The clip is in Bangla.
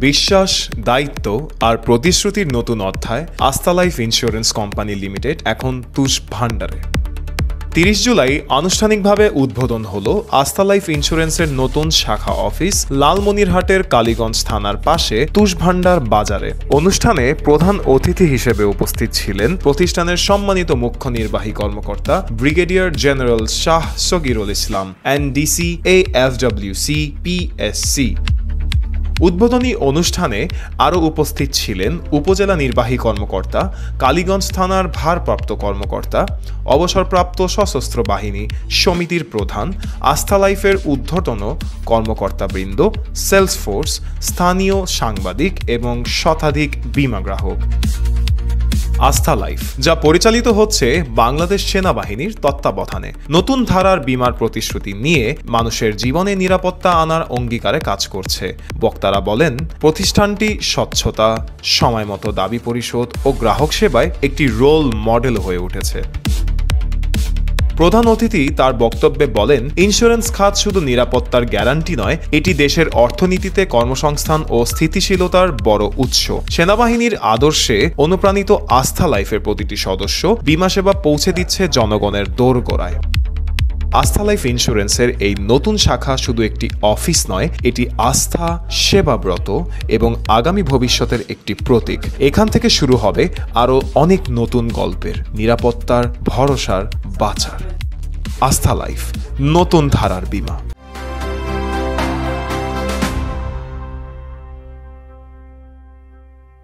বিশ্বাস, দায়িত্ব আর প্রতিশ্রুতির নতুন অধ্যায় আস্থা লাইফ ইন্স্যুরেন্স কোম্পানি লিমিটেড এখন তুষ ভান্ডারে। 30 জুলাই আনুষ্ঠানিকভাবে উদ্বোধন হলো আস্থা লাইফ ইন্স্যুরেন্সের নতুন শাখা অফিস লালমনিরহাটের কালীগঞ্জ থানার পাশে তুষ ভান্ডার বাজারে। অনুষ্ঠানে প্রধান অতিথি হিসেবে উপস্থিত ছিলেন প্রতিষ্ঠানের সম্মানিত মুখ্য নির্বাহী কর্মকর্তা ব্রিগেডিয়ার জেনারেল শাহ সগিরুল ইসলাম, এনডিসি, এএফডব্লিউসি, পিএসসি। উদ্বোধনী অনুষ্ঠানে আরও উপস্থিত ছিলেন উপজেলা নির্বাহী কর্মকর্তা, কালীগঞ্জ থানার ভারপ্রাপ্ত কর্মকর্তা, অবসরপ্রাপ্ত সশস্ত্র বাহিনী সমিতির প্রধান, আস্থা লাইফের ঊর্ধ্বতন কর্মকর্তাবৃন্দ, সেলস ফোর্স, স্থানীয় সাংবাদিক এবং শতাধিক বীমা গ্রাহক। আস্থা লাইফ, যা পরিচালিত হচ্ছে বাংলাদেশ সেনাবাহিনীর তত্ত্বাবধানে, নতুন ধারার বীমার প্রতিশ্রুতি নিয়ে মানুষের জীবনে নিরাপত্তা আনার অঙ্গীকারে কাজ করছে। বক্তারা বলেন, প্রতিষ্ঠানটি স্বচ্ছতা, সময়মতো দাবি পরিশোধ ও গ্রাহক সেবায় একটি রোল মডেল হয়ে উঠেছে। প্রধান অতিথি তার বক্তব্যে বলেন, ইন্স্যুরেন্স খাত শুধু নিরাপত্তার গ্যারান্টি নয়, এটি দেশের অর্থনীতিতে কর্মসংস্থান ও স্থিতিশীলতার বড় উৎস। সেনাবাহিনীর আদর্শে অনুপ্রাণিত আস্থা লাইফের প্রতিটি সদস্য বীমা সেবা পৌঁছে দিচ্ছে জনগণের দোরগোড়ায়। আস্থা লাইফ ইন্স্যুরেন্সের এই নতুন শাখা শুধু একটি অফিস নয়, এটি আস্থা, সেবাব্রত এবং আগামী ভবিষ্যতের একটি প্রতীক। এখান থেকে শুরু হবে আরও অনেক নতুন গল্পের, নিরাপত্তার, ভরসার, বাঁচার। আস্থা লাইফ, নতুন ধারার বীমা।